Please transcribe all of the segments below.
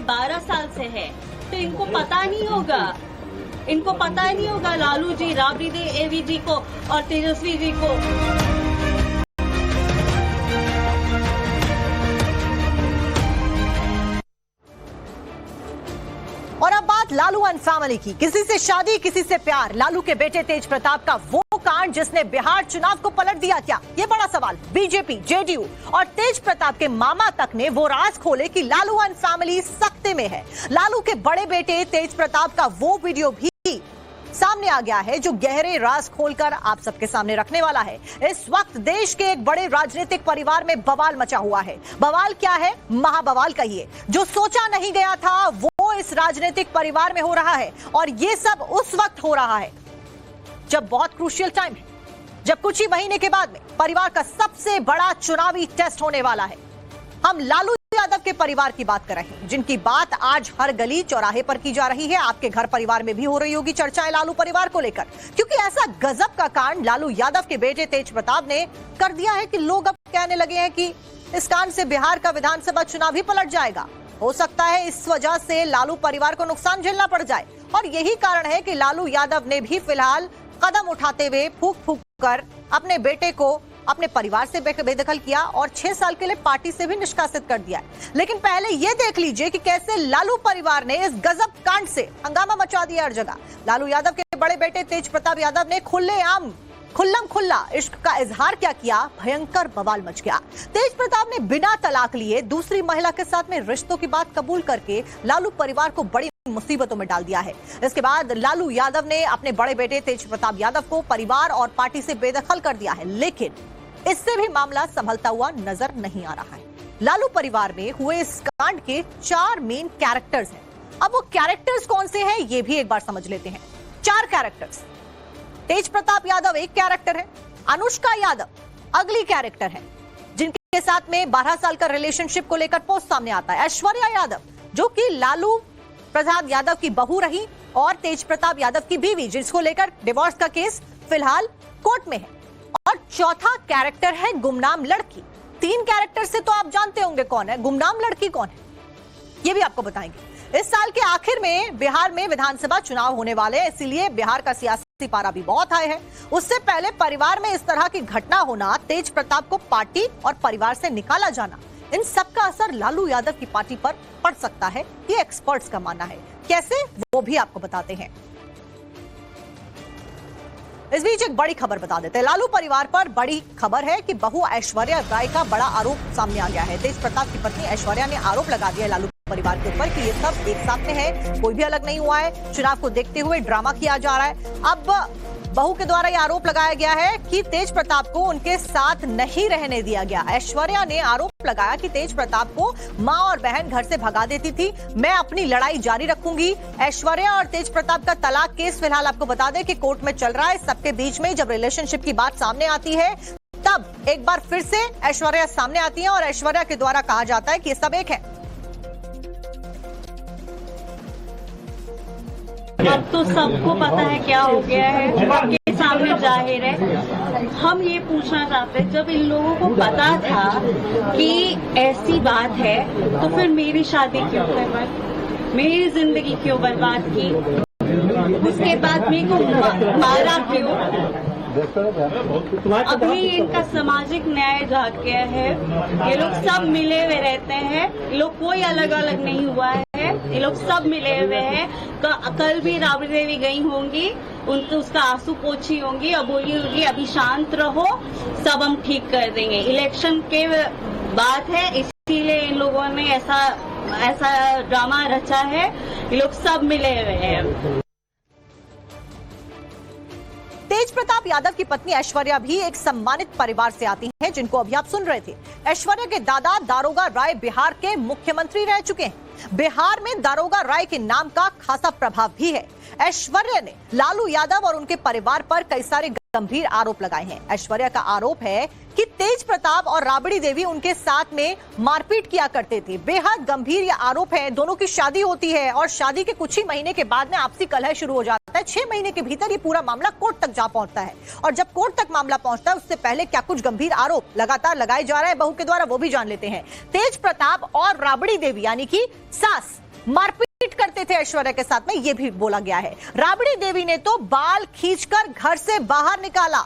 12 साल से है, तो इनको पता नहीं होगा, इनको पता नहीं होगा लालू जी, राबड़ी देवी जी को और तेजस्वी जी को। और अब बात लालू एंड फैमिली की। किसी से शादी, किसी से प्यार। लालू के बेटे तेज प्रताप का वो कांड जिसने बिहार चुनाव को पलट दिया क्या? ये बड़ा सवाल। बीजेपी, जेडीयू और तेज प्रताप के मामा तक ने वो राज खोले कि लालू एंड फैमिली सख्ते में है। लालू के बड़े बेटे तेज प्रताप का वो वीडियो भी सामने आ गया है जो गहरे राज खोलकर आप सबके सामने रखने वाला है। इस वक्त देश के एक बड़े राजनीतिक परिवार में बवाल मचा हुआ है। बवाल क्या है? महाबवाल कहिए। जो सोचा नहीं गया था वो इस राजनीतिक परिवार में हो रहा है, और ये सब उस वक्त हो रहा है जब बहुत क्रूशियल टाइम है, जब कुछ ही महीने के बाद में परिवार का सबसे बड़ा चुनावी टेस्ट होने वाला है। हम लालू यादव के परिवार की बात कर रहे हैं, जिनकी बात आज हर गली चौराहे पर की जा रही है। आपके घर परिवार में भी हो रही होगी चर्चाएं लालू परिवार को लेकर, क्योंकि ऐसा गजब का कांड लालू यादव के बेटे तेज प्रताप ने कर दिया है कि लोग अब कहने लगे हैं कि इस कांड से बिहार का विधानसभा चुनाव ही पलट जाएगा। हो सकता है इस वजह से लालू परिवार को नुकसान झेलना पड़ जाए, और यही कारण है कि लालू यादव ने भी फिलहाल कदम उठाते हुए फूंक फूंक कर अपने बेटे को अपने परिवार से बेदखल किया और 6 साल के लिए पार्टी से भी निष्कासित कर दिया। लेकिन पहले यह देख लीजिए कि कैसे लालू परिवार ने इस गजब कांड से हंगामा मचा दिया हर जगह। लालू यादव के बड़े बेटे तेज प्रताप यादव ने खुलेआम खुल्लम खुल्ला इश्क का इजहार क्या किया, भयंकर बवाल मच गया। तेज प्रताप ने बिना तलाक लिए दूसरी महिला के साथ में रिश्तों की बात कबूल करके लालू परिवार को बड़ी मुसीबतों में डाल दिया है। इसके बाद लालू यादव ने अपने बड़े बेटे तेज प्रताप यादव को परिवार और पार्टी से बेदखल कर दिया है, लेकिन इससे भी मामला संभलता हुआ नजर नहीं आ रहा है। लालू परिवार में हुए इस कांड के 4 मेन कैरेक्टर्स हैं। अब वो कैरेक्टर्स कौन से हैं ये भी एक बार समझ लेते हैं। 4 कैरेक्टर्स। तेज प्रताप यादव एक कैरेक्टर है, अनुष्का यादव अगली कैरेक्टर है, जिनके साथ में 12 साल का रिलेशनशिप को लेकर पोस्ट सामने आता है। ऐश्वर्या यादव जो कि लालू प्रसाद यादव की बहू रही और तेज प्रताप यादव की बीवी, जिसको लेकर डिवोर्स का केस फिलहाल कोर्ट में है। और चौथा कैरेक्टर है गुमनाम लड़की। 3 कैरेक्टर से तो आप जानते होंगे कौन है, गुमनाम लड़की कौन है ये भी आपको बताएंगे। इस साल के आखिर में बिहार में विधानसभा चुनाव होने वाले हैं, इसीलिए बिहार का सियासी पारा भी बहुत हाई है। उससे पहले परिवार में इस तरह की घटना होना, तेज प्रताप को पार्टी और परिवार से निकाला जाना, इन सब का असर लालू यादव की पार्टी पर पड़ सकता है, ये एक्सपर्ट्स का मानना है। कैसे, वो भी आपको बताते हैं। इस बीच एक बड़ी खबर बता देते हैं। लालू परिवार पर बड़ी खबर है कि बहू ऐश्वर्या राय का बड़ा आरोप सामने आ गया है। तेज प्रताप की पत्नी ऐश्वर्या ने आरोप लगा दिया लालू परिवार के ऊपर कि ये सब एक साथ में है, कोई भी अलग नहीं हुआ है। चुनाव को देखते हुए ड्रामा किया जा रहा है। अब बहू के द्वारा यह आरोप लगाया गया है कि तेज प्रताप को उनके साथ नहीं रहने दिया गया। ऐश्वर्या ने आरोप लगाया कि तेज प्रताप को मां और बहन घर से भगा देती थी, मैं अपनी लड़ाई जारी रखूंगी। ऐश्वर्या और तेज प्रताप का तलाक केस फिलहाल आपको बता दें कि कोर्ट में चल रहा है। सबके बीच में जब रिलेशनशिप की बात सामने आती है तब एक बार फिर से ऐश्वर्या सामने आती है और ऐश्वर्या के द्वारा कहा जाता है कि ये सब एक है। अब तो सबको पता है क्या हो गया है, सबके सामने जाहिर है। हम ये पूछना चाहते हैं, जब इन लोगों को पता था कि ऐसी बात है तो फिर मेरी शादी क्यों करवाई, मेरी जिंदगी क्यों बर्बाद की, उसके बाद मेरे को मारा क्यों? अभी इनका सामाजिक न्याय जाग गया है। ये लोग सब मिले हुए रहते हैं, ये लोग कोई अलग अलग नहीं हुआ है, ये लोग सब मिले हुए हैं। कल भी राबड़ी देवी गई होंगी, उनको उसका आंसू पोछी होंगी और बोली होगी अभी शांत रहो, सब हम ठीक कर देंगे। इलेक्शन के बात है, इसीलिए इन लोगों ने ऐसा ड्रामा रचा है। ये लोग सब मिले हुए हैं। तेज प्रताप यादव की पत्नी ऐश्वर्या भी एक सम्मानित परिवार से आती हैं, जिनको अभी आप सुन रहे थे। ऐश्वर्या के दादा दारोगा राय बिहार के मुख्यमंत्री रह चुके हैं। बिहार में दारोगा राय के नाम का खासा प्रभाव भी है। ऐश्वर्या ने लालू यादव और उनके परिवार पर कई सारे गंभीर आरोप लगाए हैं। ऐश्वर्या का आरोप है कि तेज प्रताप और राबड़ी देवी उनके साथ में मारपीट किया करते थे। बेहद गंभीर ये आरोप है। दोनों की शादी होती है और शादी के कुछ ही महीने के बाद में आपसी कलह शुरू हो जाता है। 6 महीने के भीतर ये पूरा मामला कोर्ट तक जा पहुंचता है, और जब कोर्ट तक मामला पहुंचता है उससे पहले क्या कुछ गंभीर आरोप लगातार लगाए जा रहे हैं बहू के द्वारा, वो भी जान लेते हैं। तेज प्रताप और राबड़ी देवी यानी कि सास मारपीट करते थे ऐश्वर्या के साथ में, यह भी बोला गया है। राबड़ी देवी ने तो बाल खींचकर घर से बाहर निकाला,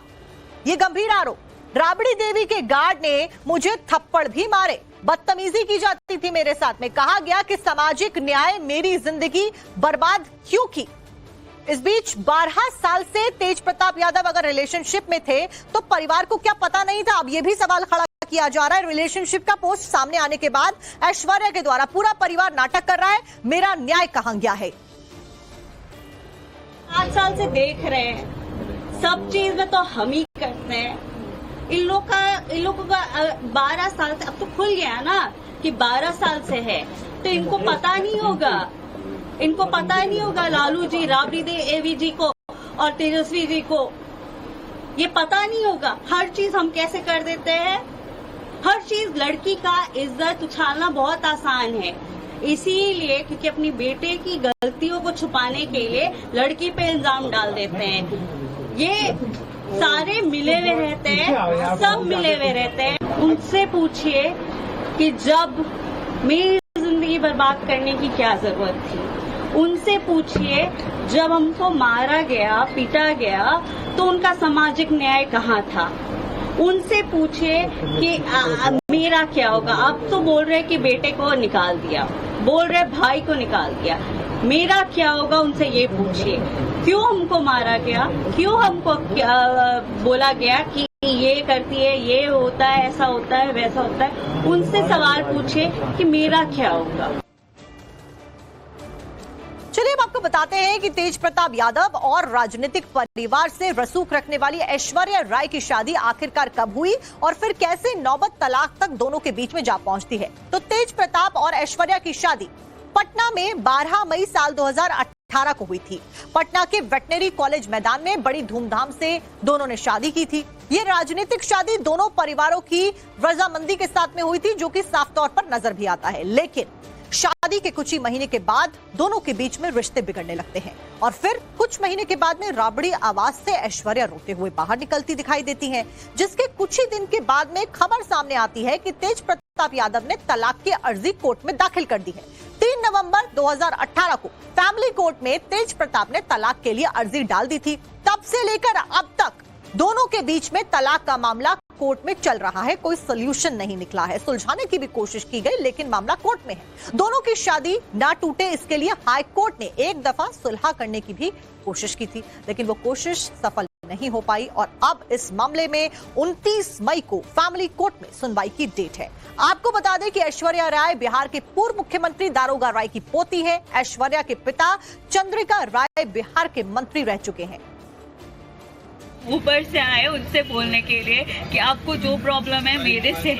ये गंभीर आरोप। राबड़ी देवी के गार्ड ने मुझे थप्पड़ भी मारे, बदतमीजी की जाती थी मेरे साथ में, कहा गया कि सामाजिक न्याय मेरी जिंदगी बर्बाद क्यों की। इस बीच 12 साल से तेज प्रताप यादव अगर रिलेशनशिप में थे तो परिवार को क्या पता नहीं था? अब यह भी सवाल खड़ा किया जा रहा है। रिलेशनशिप का पोस्ट सामने आने के बाद ऐश्वर्या के द्वारा पूरा परिवार नाटक कर रहा है, मेरा न्याय कहां गया है। 8 साल से देख रहे हैं, सब चीज में तो हम ही करते हैं। इन लोगों का 12 साल से अब तो खुल गया ना कि 12 साल से है, तो इनको पता नहीं होगा, इनको पता ही नहीं होगा लालू जी, राबड़ी देवी जी को और तेजस्वी जी को ये पता नहीं होगा। हर चीज हम कैसे कर देते हैं, हर चीज लड़की का इज्जत उछालना बहुत आसान है, इसीलिए क्योंकि अपनी बेटे की गलतियों को छुपाने के लिए लड़की पे इल्जाम डाल देते हैं। ये सारे मिले हुए रहते हैं, सब मिले हुए रहते हैं। उनसे पूछिए कि जब मेरी जिंदगी बर्बाद करने की क्या जरूरत थी, उनसे पूछिए जब हमको मारा गया, पीटा गया तो उनका सामाजिक न्याय कहाँ था। उनसे पूछिए कि मेरा क्या होगा। अब तो बोल रहे कि बेटे को निकाल दिया, बोल रहे भाई को निकाल दिया, मेरा क्या होगा उनसे ये पूछिए। क्यों हमको मारा गया, क्यों हमको बोला गया कि ये करती है, ये होता है, ऐसा होता है, वैसा होता है। उनसे सवाल पूछिए कि मेरा क्या होगा। चलिए अब आपको बताते हैं कि तेज प्रताप यादव और राजनीतिक परिवार से रसूख रखने वाली ऐश्वर्या राय की शादी आखिरकार कब हुई और फिर कैसे नौबत तलाक तक दोनों के बीच में जा पहुंचती है। तो तेज प्रताप और ऐश्वर्या की शादी पटना में 12 मई साल 2018 को हुई थी। पटना के वेटनरी कॉलेज मैदान में बड़ी धूमधाम से दोनों ने शादी की थी। ये राजनीतिक शादी दोनों परिवारों की रजामंदी के साथ में हुई थी, जो कि साफ तौर पर नजर भी आता है। लेकिन शादी के कुछ ही महीने के बाद दोनों के बीच में रिश्ते बिगड़ने लगते हैं और फिर कुछ महीने के बाद में राबड़ी आवाज से ऐश्वर्या रोते हुए बाहर निकलती दिखाई देती हैं, जिसके कुछ ही दिन के बाद में खबर सामने आती है कि तेज प्रताप यादव ने तलाक की अर्जी कोर्ट में दाखिल कर दी है। 3 नवंबर 2018 को फैमिली कोर्ट में तेज प्रताप ने तलाक के लिए अर्जी डाल दी थी। तब से लेकर अब तक दोनों के बीच में तलाक का मामला कोर्ट में चल रहा है, कोई सोल्यूशन नहीं निकला है। सुलझाने की भी कोशिश की गई लेकिन मामला कोर्ट में है। दोनों की शादी ना टूटे इसके लिए हाई कोर्ट ने एक दफा सुलह करने की भी कोशिश की थी, लेकिन वो कोशिश सफल नहीं हो पाई और अब इस मामले में 29 मई को फैमिली कोर्ट में सुनवाई की डेट है। आपको बता दें कि ऐश्वर्या राय बिहार के पूर्व मुख्यमंत्री दारोगा राय की पोती है। ऐश्वर्या के पिता चंद्रिका राय बिहार के मंत्री रह चुके हैं। ऊपर से आए उनसे बोलने के लिए कि आपको जो प्रॉब्लम है मेरे से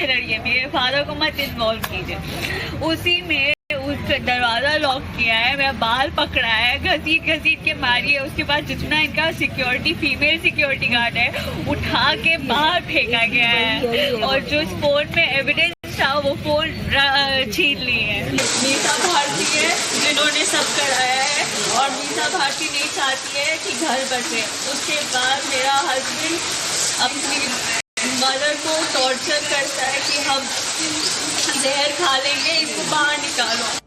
लड़िए, मेरे फादर को मत इन्वॉल्व कीजिए। उसी में उसका दरवाजा लॉक किया है, मेरा बाल पकड़ा है, घसीट के मारी है। उसके बाद जितना इनका फीमेल सिक्योरिटी गार्ड है उठा के बाहर फेंका गया है और जो फोन में एविडेंस था वो फोन छीन ली है। मीसा भारती है जिन्होंने सब कराया है और मीसा भारती नहीं चाहती है कि घर बचे। उसके बाद मेरा हस्बैंड अपनी मदर को टॉर्चर करता है कि हम जहर खा लेंगे, इसको बाहर निकालो।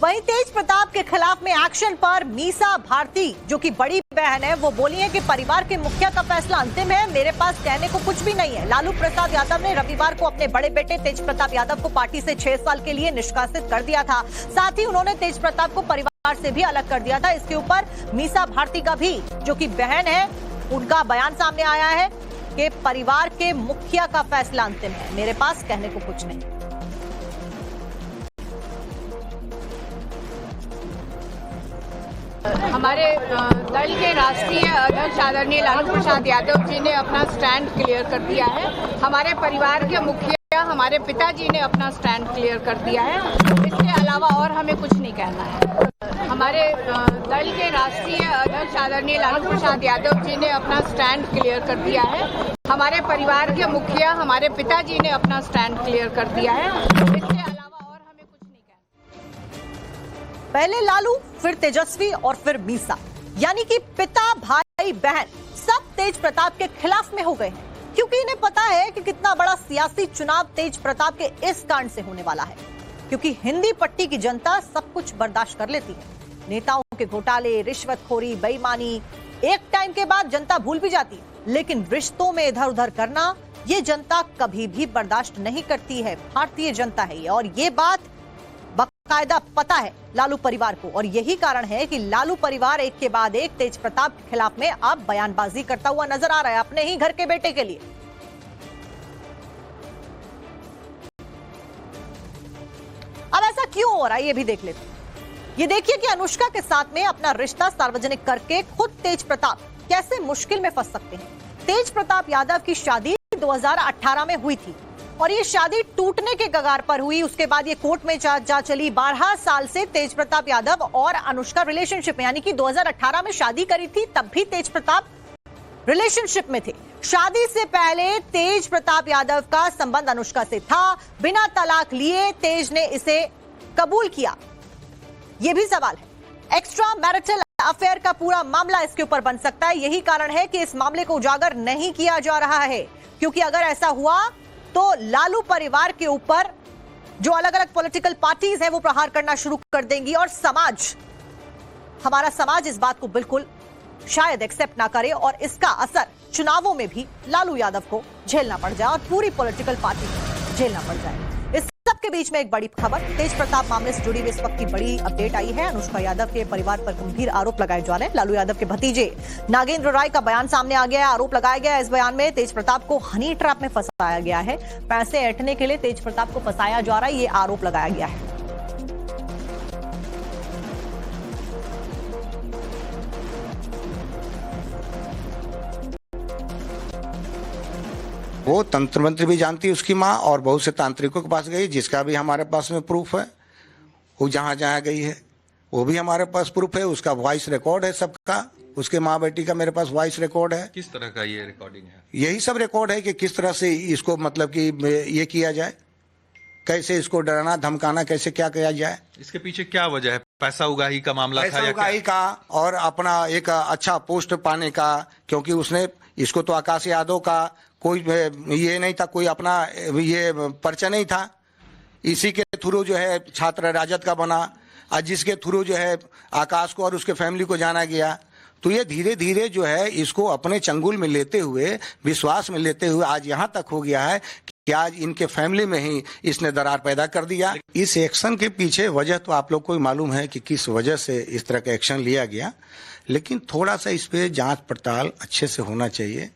वहीं तेज प्रताप के खिलाफ में एक्शन पर मीसा भारती जो कि बड़ी बहन है, वो बोली है कि परिवार के मुखिया का फैसला अंतिम है, मेरे पास कहने को कुछ भी नहीं है। लालू प्रसाद यादव ने रविवार को अपने बड़े बेटे तेज प्रताप यादव को पार्टी से 6 साल के लिए निष्कासित कर दिया था। साथ ही उन्होंने तेज प्रताप को परिवार से भी अलग कर दिया था। इसके ऊपर मीसा भारती का भी जो कि बहन है, उनका बयान सामने आया है कि परिवार के मुखिया का फैसला अंतिम है, मेरे पास कहने को कुछ नहीं। हमारे दल के राष्ट्रीय अध्यक्ष आदरणीय लालू प्रसाद यादव जी ने अपना स्टैंड क्लियर कर दिया है। हमारे परिवार के मुखिया हमारे पिताजी ने अपना स्टैंड क्लियर कर दिया है। इसके अलावा और हमें कुछ नहीं कहना है। हमारे दल के राष्ट्रीय अध्यक्ष आदरणीय लालू प्रसाद यादव जी ने अपना स्टैंड क्लियर कर दिया है। हमारे परिवार के मुखिया हमारे पिताजी ने अपना स्टैंड क्लियर कर दिया है। इसके अलावा और हमें कुछ नहीं कहना। पहले लालू, फिर तेजस्वी और फिर मीसा, यानी कि पिता भाई बहन सब तेज प्रताप के खिलाफ में हो गए हैं, क्योंकि इन्हें पता है कि कितना बड़ा सियासी चुनाव तेज प्रताप के इस कांड से होने वाला है। क्योंकि हिंदी पट्टी की जनता सब कुछ बर्दाश्त कर लेती है। नेताओं के घोटाले, रिश्वतखोरी, बेईमानी एक टाइम के बाद जनता भूल भी जाती है, लेकिन रिश्तों में इधर उधर करना ये जनता कभी भी बर्दाश्त नहीं करती है। भारतीय जनता है ये, और ये बात बाकायदा पता है लालू परिवार को, और यही कारण है कि लालू परिवार एक के बाद एक तेज प्रताप के खिलाफ में अब बयानबाजी करता हुआ नजर आ रहा है अपने ही घर के बेटे के लिए। अब ऐसा क्यों हो रहा है ये भी देख लेते हैं। ये देखिए कि अनुष्का के साथ में अपना रिश्ता सार्वजनिक करके खुद तेज प्रताप कैसे मुश्किल में फंस सकते हैं। तेज प्रताप यादव की शादी 2018 में हुई थी और ये शादी टूटने के कगार पर हुई। उसके बाद ये कोर्ट में जा चली। 12 साल से तेज प्रताप यादव और अनुष्का रिलेशनशिप में, यानी कि 2018 में शादी करी थी तब भी तेज प्रताप रिलेशनशिप में थे। शादी से पहले तेज प्रताप यादव का संबंध अनुष्का से था। बिना तलाक लिए तेज ने इसे कबूल किया, ये भी सवाल है। एक्स्ट्रा मैरिटल अफेयर का पूरा मामला इसके ऊपर बन सकता है। यही कारण है कि इस मामले को उजागर नहीं किया जा रहा है, क्योंकि अगर ऐसा हुआ तो लालू परिवार के ऊपर जो अलग अलग पॉलिटिकल पार्टीज हैं वो प्रहार करना शुरू कर देंगी, और हमारा समाज इस बात को बिल्कुल शायद एक्सेप्ट ना करे, और इसका असर चुनावों में भी लालू यादव को झेलना पड़ जाए और पूरी पॉलिटिकल पार्टी को झेलना पड़ जाए। इस सबके बीच में एक बड़ी खबर, तेज प्रताप मामले से जुड़ी हुई इस वक्त की बड़ी अपडेट आई है। अनुष्का यादव के परिवार पर गंभीर आरोप लगाए जा रहे हैं। लालू यादव के भतीजे नागेंद्र राय का बयान सामने आ गया है। आरोप लगाया गया है इस बयान में तेज प्रताप को हनी ट्रैप में फंसाया गया है। पैसे ऐंठने के लिए तेज प्रताप को फंसाया जा रहा है, ये आरोप लगाया गया है। वो तंत्र मंत्र भी जानती है उसकी माँ, और बहुत से तांत्रिकों के पास गई, जिसका भी हमारे पास में प्रूफ है। वो जहाँ जहाँ गई है वो भी हमारे पास प्रूफ है। उसका वॉइस रिकॉर्ड है सबका, उसके माँ बेटी का मेरे पास वॉइस रिकॉर्ड है। किस तरह का ये रिकॉर्डिंग है? यही सब रिकॉर्ड है कि किस तरह से इसको मतलब कि ये किया जाए, कैसे इसको डराना धमकाना, कैसे क्या किया जाए। इसके पीछे क्या वजह है? पैसा उगाही का मामला था? पैसा उगाही का और अपना एक अच्छा पोस्ट पाने का, क्योंकि उसने इसको तो आकाश यादव का कोई ये नहीं था, कोई अपना ये पर्चा नहीं था। इसी के थ्रू जो है छात्र राजद का बना, और जिसके थ्रू जो है आकाश को और उसके फैमिली को जाना गया। तो ये धीरे धीरे जो है इसको अपने चंगुल में लेते हुए, विश्वास में लेते हुए आज यहाँ तक हो गया है कि आज इनके फैमिली में ही इसने दरार पैदा कर दिया। इस एक्शन के पीछे वजह तो आप लोग को मालूम है कि किस वजह से इस तरह का एक्शन लिया गया, लेकिन थोड़ा सा इस पे जांच पड़ताल अच्छे से होना चाहिए।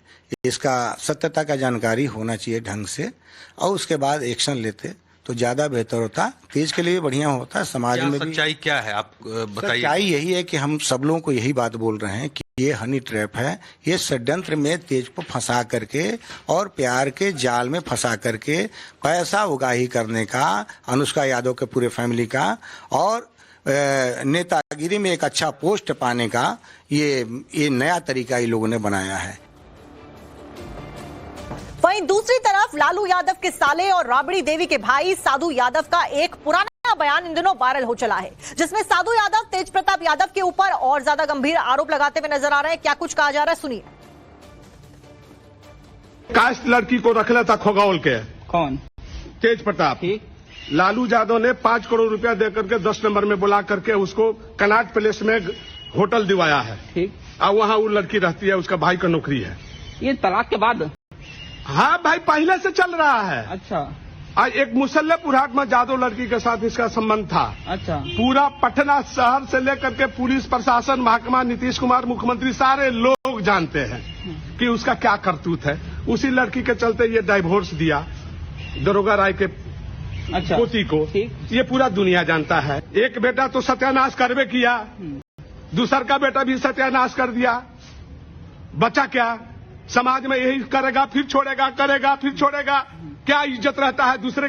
इसका सत्यता का जानकारी होना चाहिए ढंग से, और उसके बाद एक्शन लेते तो ज्यादा बेहतर होता। तेज के लिए बढ़िया होता, समाज में भी। सच्चाई क्या है आप बताइए। सच्चाई यही है कि हम सब लोगों को यही बात बोल रहे हैं कि ये हनी ट्रैप है। ये षड्यंत्र में तेज को फंसा करके और प्यार के जाल में फंसा करके पैसा उगाही करने का, अनुष्का यादव के पूरे फैमिली का, और नेतागिरी में एक अच्छा पोस्ट पाने का ये नया तरीका इन लोगों ने बनाया है। वहीं दूसरी तरफ लालू यादव के साले और राबड़ी देवी के भाई साधु यादव का एक पुराना बयान इन दिनों वायरल हो चला है, जिसमें साधु यादव तेज प्रताप यादव के ऊपर और ज्यादा गंभीर आरोप लगाते हुए नजर आ रहे हैं। क्या कुछ कहा जा रहा है, सुनिए। कास्ट लड़की को रख लेता खगौल के, कौन? तेज प्रताप। लालू यादव ने 5 करोड़ रुपया देकर के 10 नंबर में बुला करके उसको कनाट पैलेस में होटल दिवाया है। ठीक। और वहाँ वो लड़की रहती है, उसका भाई का नौकरी है। ये तलाक के बाद? हाँ भाई, पहले से चल रहा है। अच्छा। आज एक मुसल्लेपुर हाट में जादव लड़की के साथ इसका संबंध था। अच्छा। पूरा पटना शहर से लेकर के पुलिस प्रशासन, महकमा, नीतीश कुमार, मुख्यमंत्री, सारे लोग जानते हैं कि उसका क्या करतूत है। उसी लड़की के चलते ये डाइवोर्स दिया दरोगा राय के पोती को। ये पूरा दुनिया जानता है। एक बेटा तो सत्यानाश करवे किया, दूसर का बेटा भी सत्यानाश कर दिया। बचा क्या? समाज में यही करेगा फिर छोड़ेगा, करेगा फिर छोड़ेगा। क्या इज्जत रहता है दूसरे